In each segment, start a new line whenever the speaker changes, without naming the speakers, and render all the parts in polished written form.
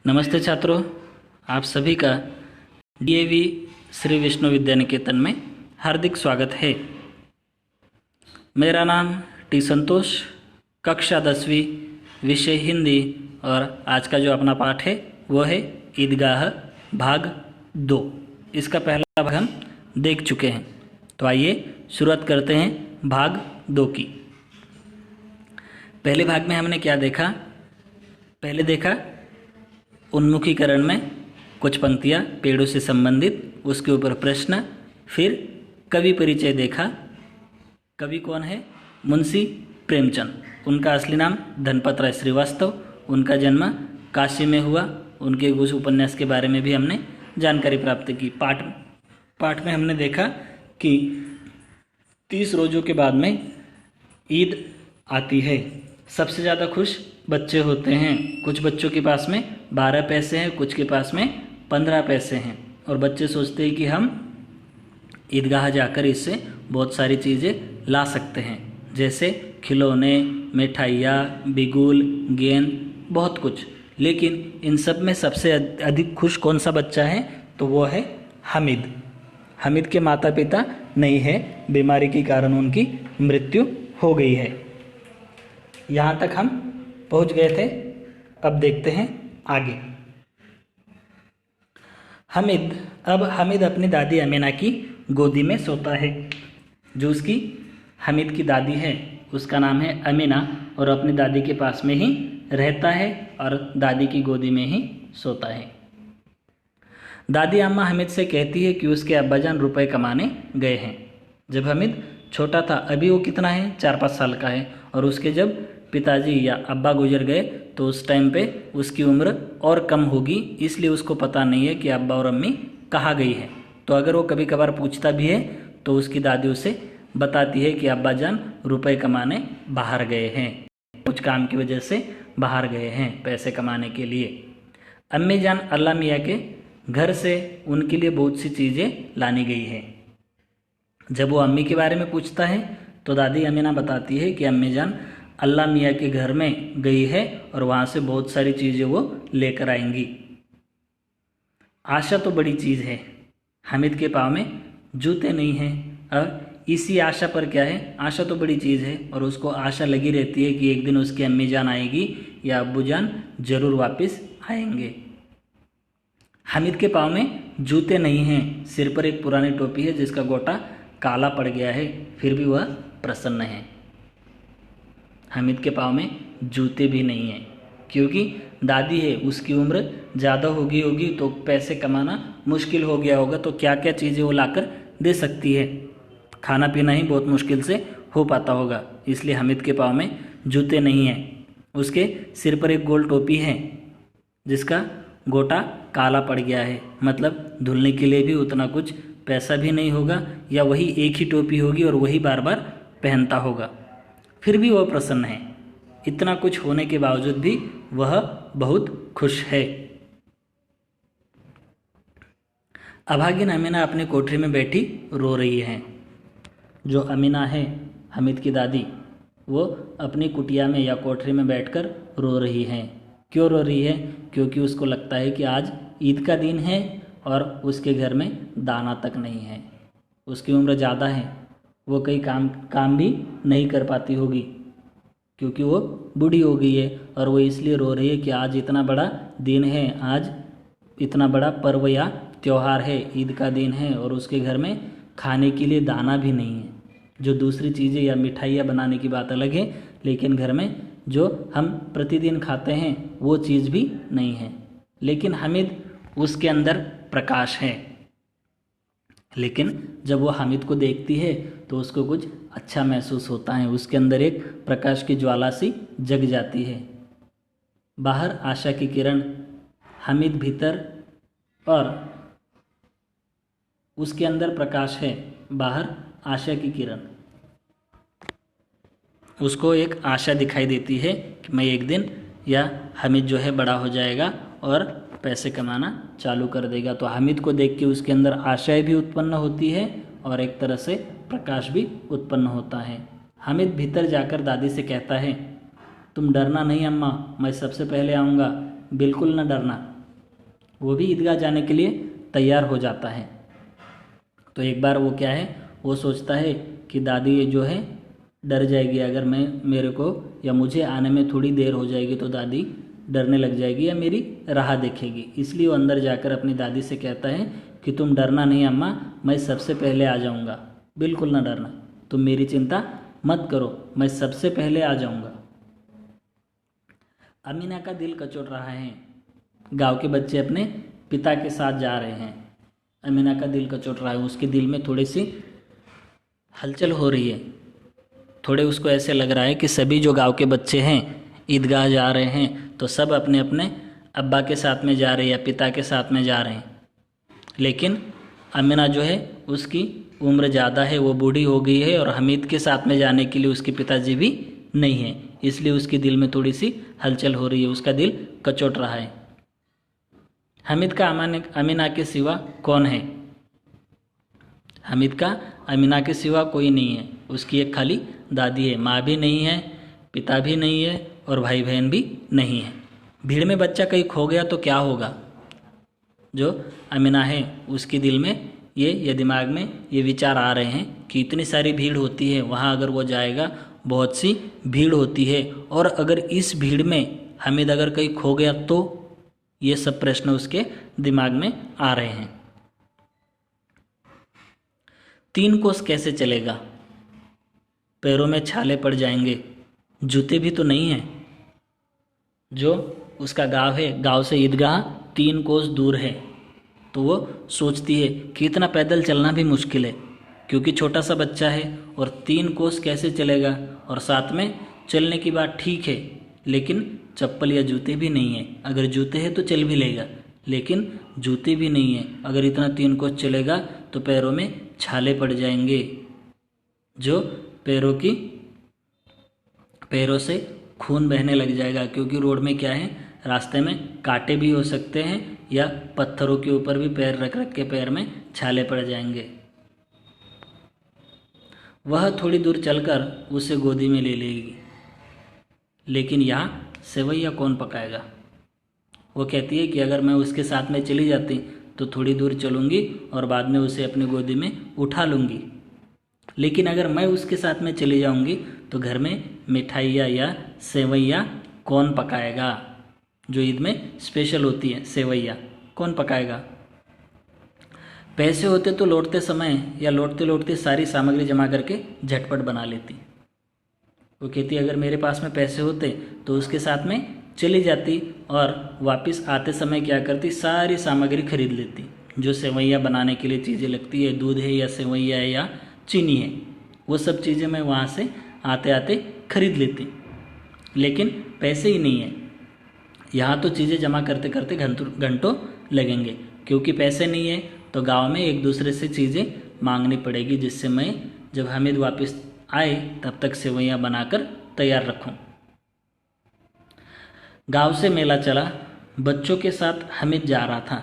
नमस्ते छात्रों, आप सभी का डीएवी श्री विष्णु विद्या निकेतन में हार्दिक स्वागत है। मेरा नाम टी संतोष, कक्षा 10वीं, विषय हिंदी, और आज का जो अपना पाठ है वो है ईदगाह भाग 2। इसका पहला भाग हम देख चुके हैं, तो आइए शुरुआत करते हैं भाग 2 की। पहले भाग में हमने क्या देखा? पहले देखा उन्मुखीकरण में कुछ पंक्तियाँ पेड़ों से संबंधित, उसके ऊपर प्रश्न, फिर कवि परिचय देखा। कवि कौन है? मुंशी प्रेमचंद। उनका असली नाम धनपत राय श्रीवास्तव। उनका जन्म काशी में हुआ। उनके उस उपन्यास के बारे में भी हमने जानकारी प्राप्त की। पाठ में हमने देखा कि 30 रोज़ों के बाद में ईद आती है। सबसे ज़्यादा खुश बच्चे होते हैं। कुछ बच्चों के पास में 12 पैसे हैं, कुछ के पास में 15 पैसे हैं, और बच्चे सोचते हैं कि हम ईदगाह जाकर इससे बहुत सारी चीज़ें ला सकते हैं, जैसे खिलौने, मिठाइयाँ, बिगुल, गेंद, बहुत कुछ। लेकिन इन सब में सबसे अधिक खुश कौन सा बच्चा है? तो वो है हामिद। हामिद के माता पिता नहीं है, बीमारी के कारण उनकी मृत्यु हो गई है। यहाँ तक हम पहुँच गए थे। अब देखते हैं आगे। हामिद अपनी दादी अमीना की गोदी में सोता है। जो उसकी हामिद की दादी है उसका नाम है अमीना, और अपनी दादी के पास में ही रहता है और दादी की गोदी में ही सोता है। दादी अम्मा हामिद से कहती है कि उसके अब्बाजान रुपए कमाने गए हैं। जब हामिद छोटा था, अभी वो कितना है? 4-5 साल का है, और उसके जब पिताजी या अब्बा गुजर गए तो उस टाइम पे उसकी उम्र और कम होगी, इसलिए उसको पता नहीं है कि अब्बा और अम्मी कहाँ गई है। तो अगर वो कभी कभार पूछता भी है तो उसकी दादी उसे बताती है कि अब्बा जान रुपए कमाने बाहर गए हैं, कुछ काम की वजह से बाहर गए हैं पैसे कमाने के लिए। अम्मी जान अल्लाह मियाँ के घर से उनके लिए बहुत सी चीज़ें लानी गई है। जब वो अम्मी के बारे में पूछता है तो दादी अमीना बताती है कि अम्मी जान अल्लाह मियाँ के घर में गई है और वहाँ से बहुत सारी चीज़ें वो लेकर आएंगी। आशा तो बड़ी चीज़ है। हामिद के पाँव में जूते नहीं हैं, और इसी आशा पर क्या है? आशा तो बड़ी चीज़ है, और उसको आशा लगी रहती है कि एक दिन उसकी अम्मी जान आएगी या अब्बू जान जरूर वापस आएंगे। हामिद के पाँव में जूते नहीं हैं, सिर पर एक पुरानी टोपी है जिसका गोटा काला पड़ गया है, फिर भी वह प्रसन्न है। हामिद के पाँव में जूते भी नहीं हैं, क्योंकि दादी है, उसकी उम्र ज़्यादा होगी तो पैसे कमाना मुश्किल हो गया होगा, तो क्या क्या चीज़ें वो लाकर दे सकती है। खाना पीना ही बहुत मुश्किल से हो पाता होगा, इसलिए हामिद के पाँव में जूते नहीं हैं। उसके सिर पर एक गोल टोपी है जिसका गोटा काला पड़ गया है, मतलब धुलने के लिए भी उतना कुछ पैसा भी नहीं होगा, या वही एक ही टोपी होगी और वही बार बार पहनता होगा। फिर भी वह प्रसन्न है। इतना कुछ होने के बावजूद भी वह बहुत खुश है। अभागिन अमीना अपनी कोठरी में बैठी रो रही है। जो अमीना है हामिद की दादी, वो अपनी कुटिया में या कोठरी में बैठकर रो रही है। क्यों रो रही है? क्योंकि उसको लगता है कि आज ईद का दिन है और उसके घर में दाना तक नहीं है। उसकी उम्र ज़्यादा है, वो कई काम भी नहीं कर पाती होगी, क्योंकि वो बूढ़ी हो गई है, और वो इसलिए रो रही है कि आज इतना बड़ा दिन है, आज इतना बड़ा पर्व या त्यौहार है, ईद का दिन है, और उसके घर में खाने के लिए दाना भी नहीं है। जो दूसरी चीज़ें या मिठाइयाँ बनाने की बात अलग है, लेकिन घर में जो हम प्रतिदिन खाते हैं वो चीज़ भी नहीं है। लेकिन हामिद, उसके अंदर प्रकाश है। लेकिन जब वो हामिद को देखती है तो उसको कुछ अच्छा महसूस होता है। उसके अंदर एक प्रकाश की ज्वाला सी जग जाती है। बाहर आशा की किरण, हामिद भीतर, और उसके अंदर प्रकाश है, बाहर आशा की किरण। उसको एक आशा दिखाई देती है कि मैं एक दिन या हामिद जो है बड़ा हो जाएगा और पैसे कमाना चालू कर देगा। तो हामिद को देख के उसके अंदर आशाएं भी उत्पन्न होती है और एक तरह से प्रकाश भी उत्पन्न होता है। हामिद भीतर जाकर दादी से कहता है, तुम डरना नहीं अम्मा, मैं सबसे पहले आऊँगा, बिल्कुल न डरना। वो भी ईदगाह जाने के लिए तैयार हो जाता है। तो एक बार वो क्या है, वो सोचता है कि दादी जो है डर जाएगी, अगर मेरे को या मुझे आने में थोड़ी देर हो जाएगी तो दादी डरने लग जाएगी या मेरी राह देखेगी। इसलिए वो अंदर जाकर अपनी दादी से कहता है कि तुम डरना नहीं अम्मा, मैं सबसे पहले आ जाऊँगा, बिल्कुल ना डरना, तुम मेरी चिंता मत करो, मैं सबसे पहले आ जाऊँगा। अमीना का दिल कचोट रहा है। गांव के बच्चे अपने पिता के साथ जा रहे हैं। अमीना का दिल कचोट रहा है, उसके दिल में थोड़ी सी हलचल हो रही है। थोड़े उसको ऐसे लग रहा है कि सभी जो गांव के बच्चे हैं ईदगाह जा रहे हैं तो सब अपने अपने अब्बा के साथ में जा रहे हैं या पिता के साथ में जा रहे हैं, लेकिन अमीना जो है उसकी उम्र ज़्यादा है, वो बूढ़ी हो गई है और हमीद के साथ में जाने के लिए उसके पिताजी भी नहीं हैं, इसलिए उसके दिल में थोड़ी सी हलचल हो रही है, उसका दिल कचोट रहा है। हमीद का अमीना के सिवा कौन है? हमीद का अमीना के सिवा कोई नहीं है, उसकी एक खाली दादी है, माँ भी नहीं है, पिता भी नहीं है और भाई बहन भी नहीं है। भीड़ में बच्चा कहीं खो गया तो क्या होगा? जो अमीना है उसके दिल में ये दिमाग में ये विचार आ रहे हैं कि इतनी सारी भीड़ होती है, वहाँ अगर वो जाएगा बहुत सी भीड़ होती है, और अगर इस भीड़ में हमीद अगर कहीं खो गया तो ये सब प्रश्न उसके दिमाग में आ रहे हैं। 3 कोस कैसे चलेगा? पैरों में छाले पड़ जाएंगे, जूते भी तो नहीं हैं। जो उसका गांव है, गांव से ईदगाह 3 कोस दूर है, तो वो सोचती है कि इतना पैदल चलना भी मुश्किल है, क्योंकि छोटा सा बच्चा है और 3 कोस कैसे चलेगा, और साथ में चलने की बात ठीक है लेकिन चप्पल या जूते भी नहीं है। अगर जूते हैं तो चल भी लेगा, लेकिन जूते भी नहीं है, अगर इतना 3 कोस चलेगा तो पैरों में छाले पड़ जाएंगे, जो पैरों से खून बहने लग जाएगा, क्योंकि रोड में क्या है, रास्ते में कांटे भी हो सकते हैं या पत्थरों के ऊपर भी पैर रख रख के पैर में छाले पड़ जाएंगे। वह थोड़ी दूर चलकर उसे गोदी में ले लेगी, लेकिन यहाँ सेवैया कौन पकाएगा? वो कहती है कि अगर मैं उसके साथ में चली जाती तो थोड़ी दूर चलूँगी और बाद में उसे अपनी गोदी में उठा लूँगी, लेकिन अगर मैं उसके साथ में चली जाऊँगी तो घर में मिठाइयाँ या सेवैया कौन पकाएगा? जो ईद में स्पेशल होती है सेवैया, कौन पकाएगा? पैसे होते तो लौटते समय या लौटते लौटते सारी सामग्री जमा करके झटपट बना लेती। वो कहती अगर मेरे पास में पैसे होते तो उसके साथ में चली जाती और वापस आते समय क्या करती, सारी सामग्री खरीद लेती, जो सेवैया बनाने के लिए चीज़ें लगती है, दूध है या सेवैया है या चीनी है, वो सब चीज़ें मैं वहाँ से आते आते खरीद लेती। लेकिन पैसे ही नहीं है, यहाँ तो चीज़ें जमा करते करते घंटों लगेंगे, क्योंकि पैसे नहीं है तो गांव में एक दूसरे से चीज़ें मांगनी पड़ेगी, जिससे मैं जब हमीद वापस आए तब तक सेवैयाँ बनाकर तैयार रखूं। गांव से मेला चला, बच्चों के साथ हमीद जा रहा था।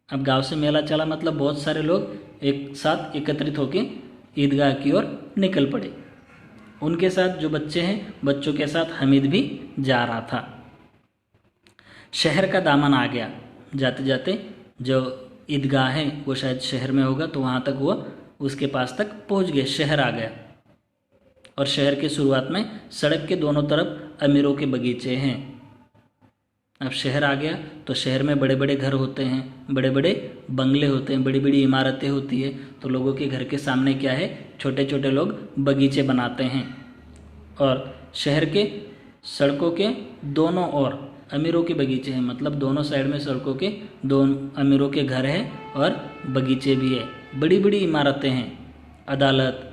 अब गांव से मेला चला मतलब बहुत सारे लोग एक साथ एकत्रित होकर ईदगाह की ओर निकल पड़े। उनके साथ जो बच्चे हैं, बच्चों के साथ हमीद भी जा रहा था। शहर का दामन आ गया, जाते जाते जो ईदगाह है वो शायद शहर में होगा, तो वहाँ तक वो उसके पास तक पहुँच गए, शहर आ गया। और शहर के शुरुआत में सड़क के दोनों तरफ अमीरों के बगीचे हैं। अब शहर आ गया तो शहर में बड़े बड़े घर होते हैं, बड़े बड़े बंगले होते हैं, बड़ी बड़ी इमारतें होती है, तो लोगों के घर के सामने क्या है, छोटे छोटे लोग बगीचे बनाते हैं। और शहर के सड़कों के दोनों ओर अमीरों के बगीचे हैं, मतलब दोनों साइड में सड़कों के दोनों अमीरों के घर हैं और बगीचे भी है। बड़ी बड़ी इमारतें हैं, अदालत,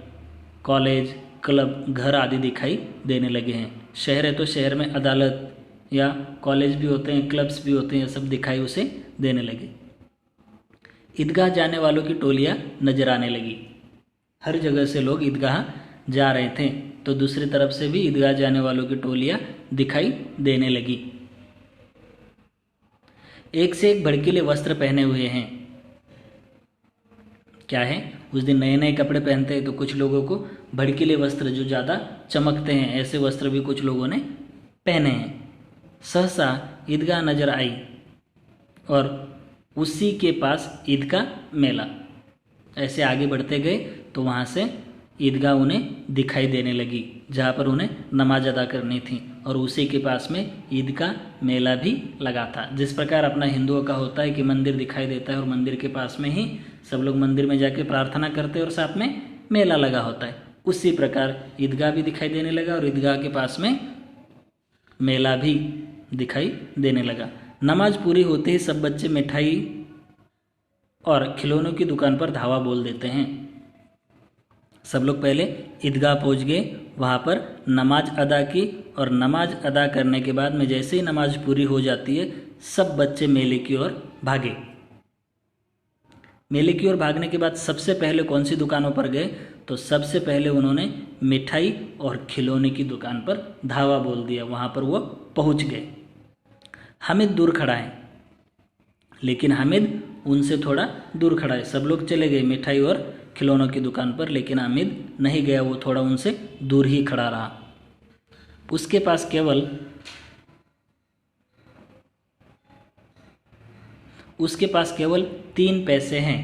कॉलेज, क्लब, घर आदि दिखाई देने लगे हैं। शहर है तो शहर में अदालत या कॉलेज भी होते हैं, क्लब्स भी होते हैं, सब दिखाई उसे देने लगे। ईदगाह जाने वालों की टोलियाँ नजर आने लगी। हर जगह से लोग ईदगाह जा रहे थे, तो दूसरी तरफ से भी ईदगाह जाने वालों की टोलियाँ दिखाई देने लगी। एक से एक भड़कीले वस्त्र पहने हुए हैं। क्या है, उस दिन नए नए कपड़े पहनते हैं तो कुछ लोगों को भड़कीले वस्त्र जो ज़्यादा चमकते हैं, ऐसे वस्त्र भी कुछ लोगों ने पहने हैं। सहसा ईदगाह नजर आई और उसी के पास ईद का मेला। ऐसे आगे बढ़ते गए तो वहाँ से ईदगाह उन्हें दिखाई देने लगी, जहाँ पर उन्हें नमाज अदा करनी थी, और उसी के पास में ईद का मेला भी लगा था। जिस प्रकार अपना हिंदुओं का होता है कि मंदिर दिखाई देता है और मंदिर के पास में ही सब लोग मंदिर में जाके प्रार्थना करते हैं और साथ में मेला लगा होता है, उसी प्रकार ईदगाह भी दिखाई देने लगा और ईदगाह के पास में मेला भी दिखाई देने लगा। नमाज पूरी होते ही सब बच्चे मिठाई और खिलौनों की दुकान पर धावा बोल देते हैं। सब लोग पहले ईदगाह पहुंच गए, वहाँ पर नमाज अदा की, और नमाज अदा करने के बाद में जैसे ही नमाज पूरी हो जाती है सब बच्चे मेले की ओर भागे। मेले की ओर भागने के बाद सबसे पहले कौन सी दुकानों पर गए, तो सबसे पहले उन्होंने मिठाई और खिलौने की दुकान पर धावा बोल दिया, वहाँ पर वो पहुँच गए। हामिद दूर खड़ा है, लेकिन हामिद उनसे थोड़ा दूर खड़ा है। सब लोग चले गए मिठाई और खिलौनों की दुकान पर, लेकिन हामिद नहीं गया, वो थोड़ा उनसे दूर ही खड़ा रहा। उसके पास केवल 3 पैसे हैं।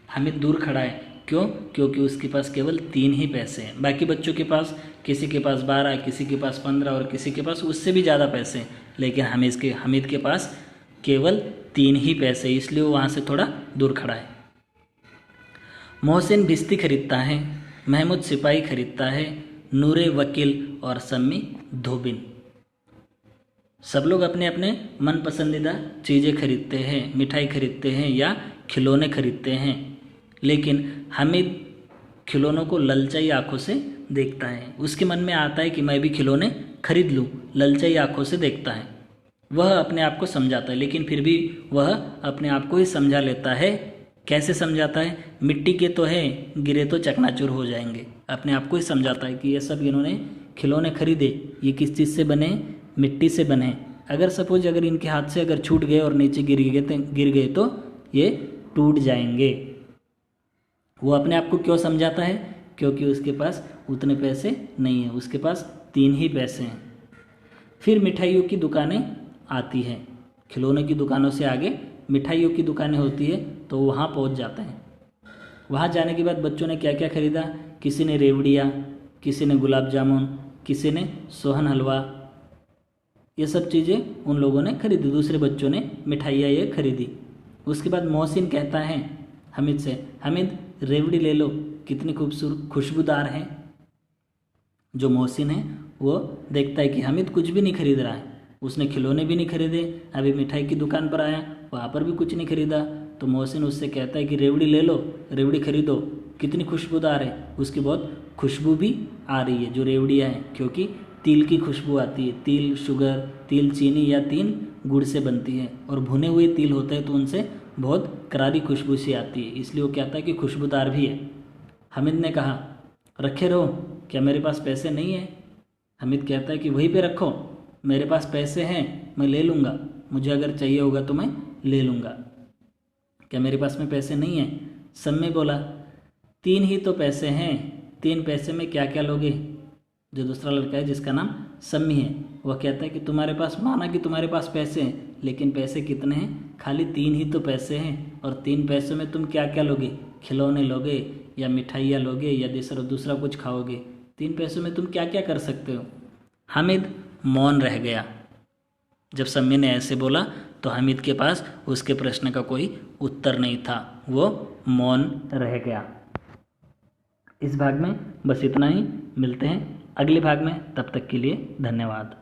हामिद दूर खड़ा है, क्यों? क्योंकि उसके पास केवल 3 ही पैसे हैं। बाकी बच्चों के पास, किसी के पास 12, किसी के पास 15 और किसी के पास उससे भी ज़्यादा पैसे हैं, लेकिन हामिद के पास केवल 3 ही पैसे, इसलिए वो वहाँ से थोड़ा दूर खड़ा है। मोहसिन भिस्ती खरीदता है, महमूद सिपाही खरीदता है, नूरे वकील और सम्मी धोबिन। सब लोग अपने अपने मन पसंदीदा चीज़ें खरीदते हैं, मिठाई खरीदते हैं या खिलौने खरीदते हैं, लेकिन हामिद खिलौनों को ललचाई आंखों से देखता है। उसके मन में आता है कि मैं भी खिलौने खरीद लूँ, ललचाई आंखों से देखता है। वह अपने आप को समझाता है, लेकिन फिर भी वह अपने आप को ही समझा लेता है। कैसे समझाता है? मिट्टी के तो हैं, गिरे तो चकनाचूर हो जाएंगे। अपने आप को ही समझाता है कि ये सब इन्होंने खिलौने खरीदे, ये किस चीज़ से बने? मिट्टी से बने। अगर सपोज अगर इनके हाथ से अगर छूट गए और नीचे गिर गए तो ये टूट जाएंगे। वो अपने आप को क्यों समझाता है? क्योंकि उसके पास उतने पैसे नहीं हैं, उसके पास 3 ही पैसे हैं। फिर मिठाइयों की दुकानें आती हैं, खिलौने की दुकानों से आगे मिठाइयों की दुकानें होती है, तो वहाँ पहुँच जाते हैं। वहाँ जाने के बाद बच्चों ने क्या क्या खरीदा? किसी ने रेवड़ियाँ, किसी ने गुलाब जामुन, किसी ने सोहन हलवा, ये सब चीज़ें उन लोगों ने खरीदी। दूसरे बच्चों ने मिठाइयाँ ये खरीदी। उसके बाद मोहसिन कहता है हामिद से, हामिद रेवड़ी ले लो, कितनी खूबसूरत खुशबूदार है। जो मोहसिन है वो देखता है कि हामिद कुछ भी नहीं खरीद रहा है, उसने खिलौने भी नहीं खरीदे, अभी मिठाई की दुकान पर आया, वहाँ पर भी कुछ नहीं खरीदा। तो मोहसिन उससे कहता है कि रेवड़ी ले लो, रेवड़ी खरीदो, कितनी खुशबूदार है, उसकी बहुत खुशबू भी आ रही है जो रेवड़ियाँ हैं, क्योंकि तिल की खुशबू आती है। तिल शुगर, तिल चीनी या तिल गुड़ से बनती है, और भुने हुए तिल होते हैं तो उनसे बहुत करारी खुशबू सी आती है, इसलिए वो कहता है कि खुशबूदार भी है। हामिद ने कहा रखे रहो, क्या मेरे पास पैसे नहीं है? हामिद कहता है कि वहीं पे रखो, मेरे पास पैसे हैं, मैं ले लूँगा, मुझे अगर चाहिए होगा तो मैं ले लूँगा। क्या मेरे पास में पैसे नहीं हैं? सम्मी बोला 3 ही तो पैसे हैं, 3 पैसे में क्या क्या लोगे? जो दूसरा लड़का है जिसका नाम सम्मी है, वह कहता है कि तुम्हारे पास, माना कि तुम्हारे पास पैसे हैं, लेकिन पैसे कितने हैं? खाली 3 ही तो पैसे हैं, और 3 पैसों में तुम क्या क्या लोगे? खिलौने लोगे या मिठाइयाँ लोगे या दूसरा कुछ खाओगे? 3 पैसों में तुम क्या क्या कर सकते हो? हामिद मौन रह गया। जब सम्मी ने ऐसे बोला तो हामिद के पास उसके प्रश्न का कोई उत्तर नहीं था, वो मौन रह गया। इस भाग में बस इतना ही, मिलते हैं अगले भाग में, तब तक के लिए धन्यवाद।